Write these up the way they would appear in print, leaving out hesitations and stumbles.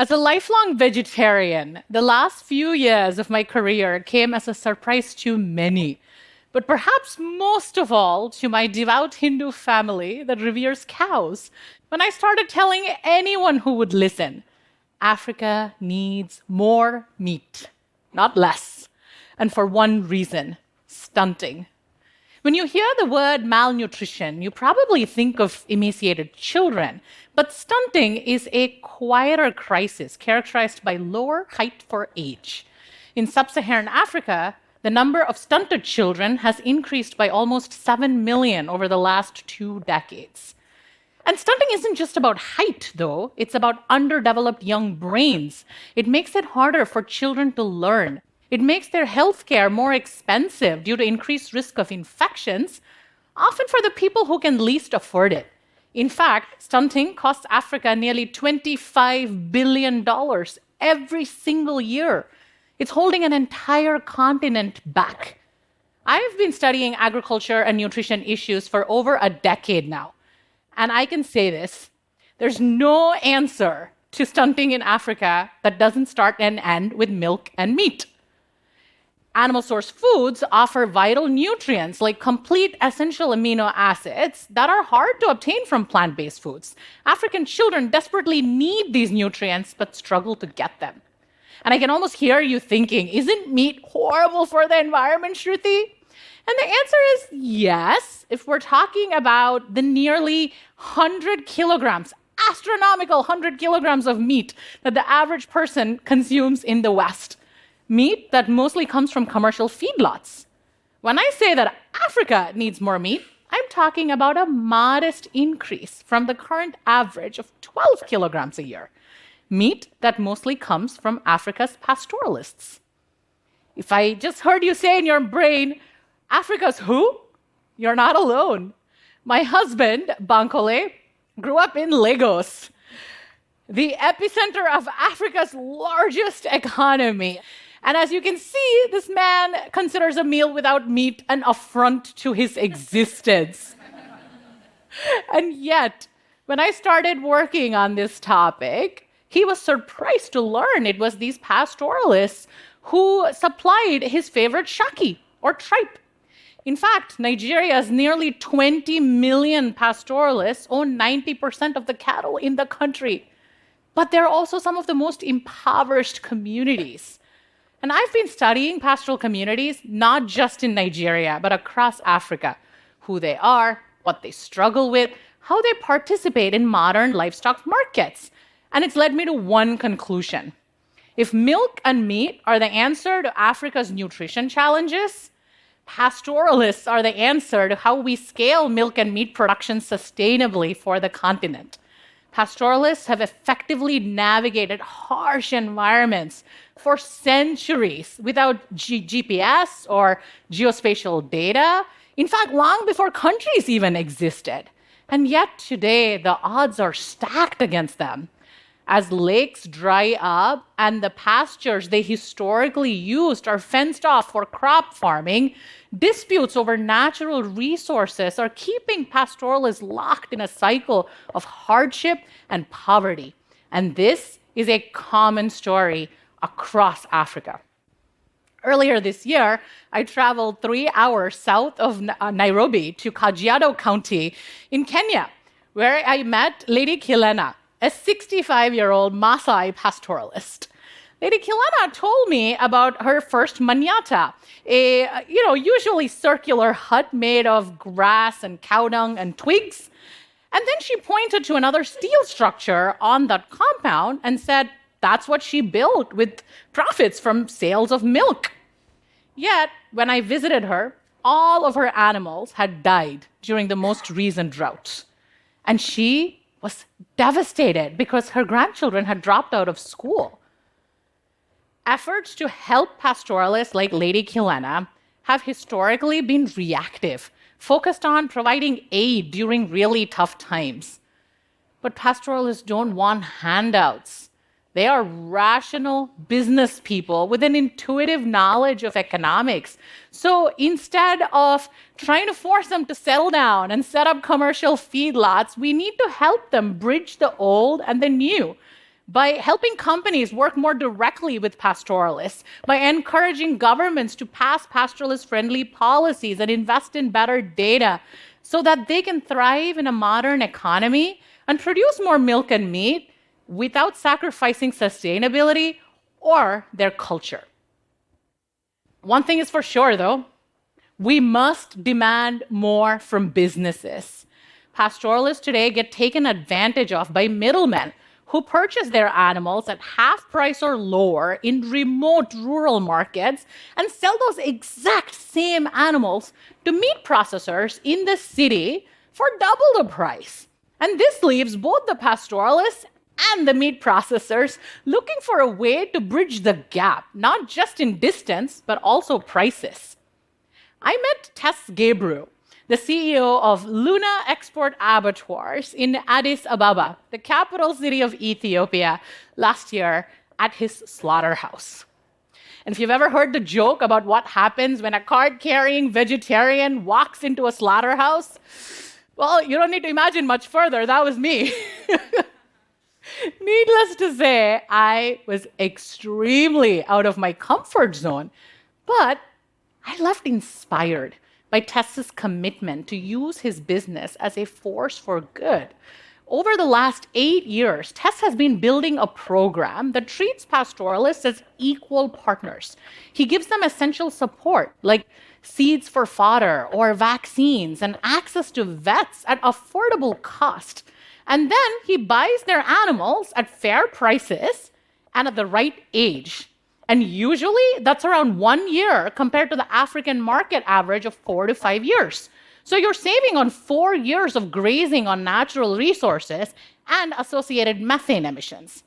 As a lifelong vegetarian, the last few years of my career came as a surprise to many, but perhaps most of all to my devout Hindu family that reveres cows. When I started telling anyone who would listen, Africa needs more meat, not less, and for one reason: stunting. When you hear the word malnutrition, you probably think of emaciated children, but stunting is a quieter crisis characterized by lower height for age. In sub Saharan Africa, the number of stunted children has increased by almost 7 million over the last 2 decades. And stunting isn't just about height, though, it's about underdeveloped young brains. It makes it harder for children to learn. It makes their healthcare more expensive due to increased risk of infections, often for the people who can least afford it. In fact, stunting costs Africa nearly $25 billion every single year. It's holding an entire continent back. I've been studying agriculture and nutrition issues for over a decade now, and I can say this: there's no answer to stunting in Africa that doesn't start and end with milk and meat. Animal source foods offer vital nutrients like complete essential amino acids that are hard to obtain from plant based foods. African children desperately need these nutrients but struggle to get them. And I can almost hear you thinking, isn't meat horrible for the environment, Shruthi? And the answer is yes, if we're talking about the nearly 100 kilograms, astronomical 100 kilograms of meat that the average person consumes in the West. Meat that mostly comes from commercial feedlots. When I say that Africa needs more meat, I'm talking about a modest increase from the current average of 12 kilograms a year. Meat that mostly comes from Africa's pastoralists. If I just heard you say in your brain, Africa's who? You're not alone. My husband, Bankole, grew up in Lagos, the epicenter of Africa's largest economy. And as you can see, this man considers a meal without meat an affront to his existence. And yet, when I started working on this topic, he was surprised to learn it was these pastoralists who supplied his favorite shaki, or tripe. In fact, Nigeria's nearly 20 million pastoralists own 90% of the cattle in the country. But they're also some of the most impoverished communities. And I've been studying pastoral communities not just in Nigeria, but across Africa: who they are, what they struggle with, how they participate in modern livestock markets. And it's led me to one conclusion. If milk and meat are the answer to Africa's nutrition challenges, pastoralists are the answer to how we scale milk and meat production sustainably for the continent. Pastoralists have effectively navigated harsh environments for centuries without GPS or geospatial data. In fact, long before countries even existed. And yet today, the odds are stacked against them. As lakes dry up and the pastures they historically used are fenced off for crop farming, disputes over natural resources are keeping pastoralists locked in a cycle of hardship and poverty. And this is a common story across Africa. Earlier this year, I traveled 3 hours south of Nairobi to Kajiado County in Kenya, where I met Lady Kilena, a 65-year-old Maasai pastoralist. Lady Kilena told me about her first manyata, a usually circular hut made of grass and cow dung and twigs. And then she pointed to another steel structure on that compound and said that's what she built with profits from sales of milk. Yet, when I visited her, all of her animals had died during the most recent drought. And she was devastated because her grandchildren had dropped out of school. Efforts to help pastoralists like Lady Kilena have historically been reactive, focused on providing aid during really tough times. But pastoralists don't want handouts. They are rational business people with an intuitive knowledge of economics. So instead of trying to force them to settle down and set up commercial feedlots, we need to help them bridge the old and the new by helping companies work more directly with pastoralists, by encouraging governments to pass pastoralist-friendly policies and invest in better data so that they can thrive in a modern economy and produce more milk and meat without sacrificing sustainability or their culture. One thing is for sure, though, we must demand more from businesses. Pastoralists today get taken advantage of by middlemen who purchase their animals at half price or lower in remote rural markets and sell those exact same animals to meat processors in the city for double the price. And this leaves both the pastoralists and the meat processors looking for a way to bridge the gap, not just in distance, but also prices. I met Tess Gebru, the CEO of Luna Export Abattoirs in Addis Ababa, the capital city of Ethiopia, last year at his slaughterhouse. And if you've ever heard the joke about what happens when a card-carrying vegetarian walks into a slaughterhouse, well, you don't need to imagine much further. That was me. Needless to say, I was extremely out of my comfort zone, but I left inspired by Tess's commitment to use his business as a force for good. Over the last 8 years, Tess has been building a program that treats pastoralists as equal partners. He gives them essential support, like seeds for fodder or vaccines and access to vets at affordable cost. And then he buys their animals at fair prices and at the right age. And usually that's around 1 year compared to the African market average of 4 to 5 years. So you're saving on 4 years of grazing on natural resources and associated methane emissions.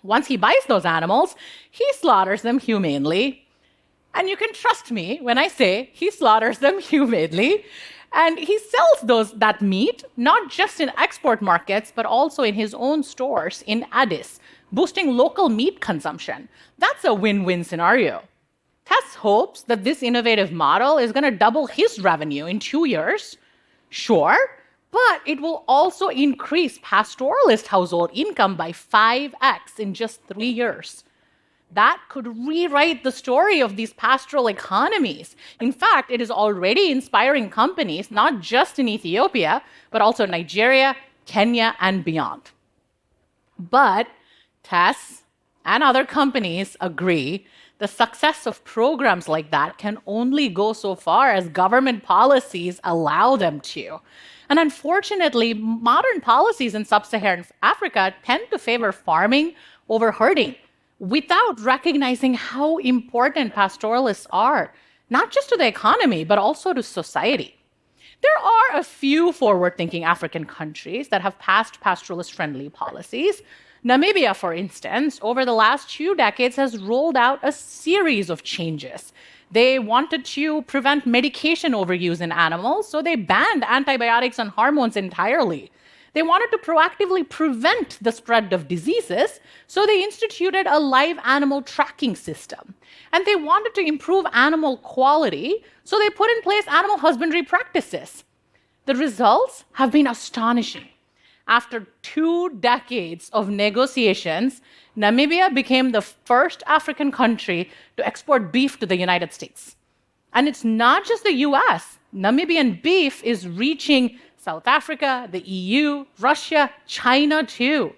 Once he buys those animals, he slaughters them humanely. And you can trust me when I say he slaughters them humanely. And he sells that meat not just in export markets, but also in his own stores in Addis, boosting local meat consumption. That's a win-win scenario. Tess hopes that this innovative model is going to double his revenue in 2 years. Sure, but it will also increase pastoralist household income by 5x in just 3 years. That could rewrite the story of these pastoral economies. In fact, it is already inspiring companies, not just in Ethiopia, but also Nigeria, Kenya, and beyond. But Tess and other companies agree the success of programs like that can only go so far as government policies allow them to. And unfortunately, modern policies in sub-Saharan Africa tend to favor farming over herding, without recognizing how important pastoralists are, not just to the economy, but also to society. There are a few forward-thinking African countries that have passed pastoralist-friendly policies. Namibia, for instance, over the last 2 decades has rolled out a series of changes. They wanted to prevent medication overuse in animals, so they banned antibiotics and hormones entirely. They wanted to proactively prevent the spread of diseases, so they instituted a live animal tracking system. And they wanted to improve animal quality, so they put in place animal husbandry practices. The results have been astonishing. After 2 decades of negotiations, Namibia became the first African country to export beef to the United States. And it's not just the US. Namibian beef is reaching South Africa, the EU, Russia, China too.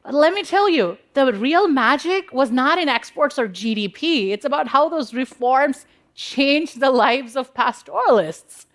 But let me tell you, the real magic was not in exports or GDP. It's about how those reforms changed the lives of pastoralists.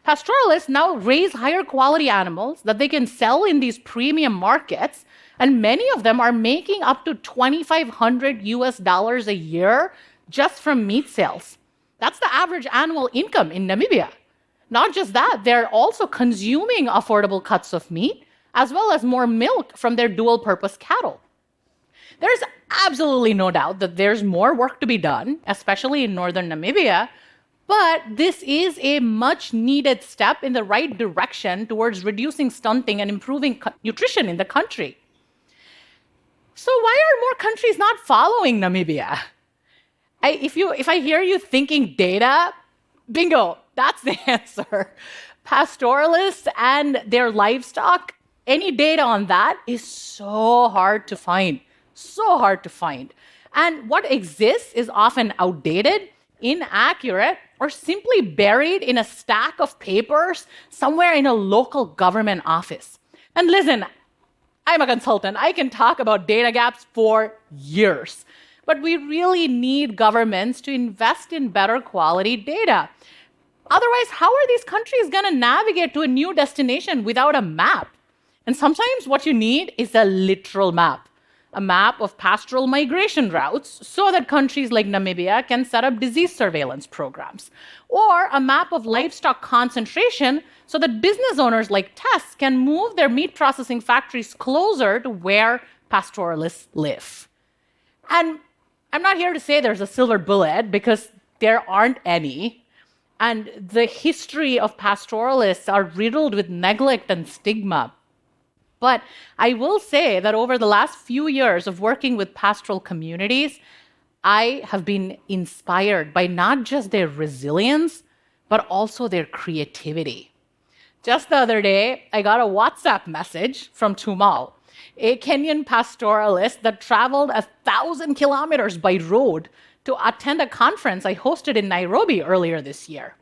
Pastoralists now raise higher quality animals that they can sell in these premium markets, and many of them are making up to $2,500 a year just from meat sales. That's the average annual income in Namibia. Not just that, they're also consuming affordable cuts of meat, as well as more milk from their dual-purpose cattle. There's absolutely no doubt that there's more work to be done, especially in northern Namibia, but this is a much-needed step in the right direction towards reducing stunting and improving nutrition in the country. So why are more countries not following Namibia? If I hear you thinking data, bingo, that's the answer. Pastoralists and their livestock Any data on that is so hard to find, so hard to find. And what exists is often outdated, inaccurate, or simply buried in a stack of papers somewhere in a local government office. And listen, I'm a consultant. I can talk about data gaps for years. But we really need governments to invest in better quality data. Otherwise, how are these countries going to navigate to a new destination without a map? And sometimes what you need is a literal map, a map of pastoral migration routes so that countries like Namibia can set up disease surveillance programs, or a map of livestock concentration so that business owners like Tess can move their meat processing factories closer to where pastoralists live. And I'm not here to say there's a silver bullet, because there aren't any. And the history of pastoralists are riddled with neglect and stigma. But I will say that over the last few years of working with pastoral communities, I have been inspired by not just their resilience, but also their creativity. Just the other day, I got a WhatsApp message from Tumal, a Kenyan pastoralist that traveled 1,000 kilometers by road to attend a conference I hosted in Nairobi earlier this year.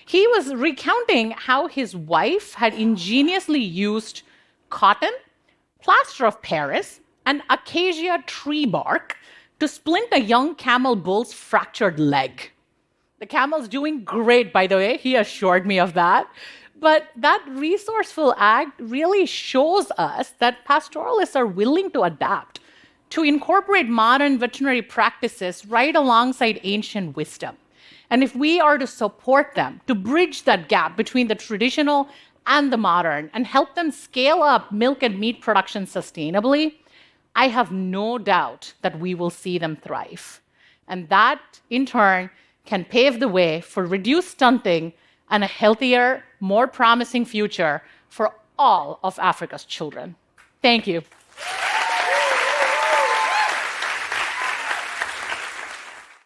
He was recounting how his wife had ingeniously used cotton, plaster of Paris, and acacia tree bark to splint a young camel bull's fractured leg. The camel's doing great, by the way. He assured me of that. But that resourceful act really shows us that pastoralists are willing to adapt, to incorporate modern veterinary practices right alongside ancient wisdom. And if we are to support them, to bridge that gap between the traditional and the modern, and help them scale up milk and meat production sustainably, I have no doubt that we will see them thrive. And that, in turn, can pave the way for reduced stunting and a healthier, more promising future for all of Africa's children. Thank you.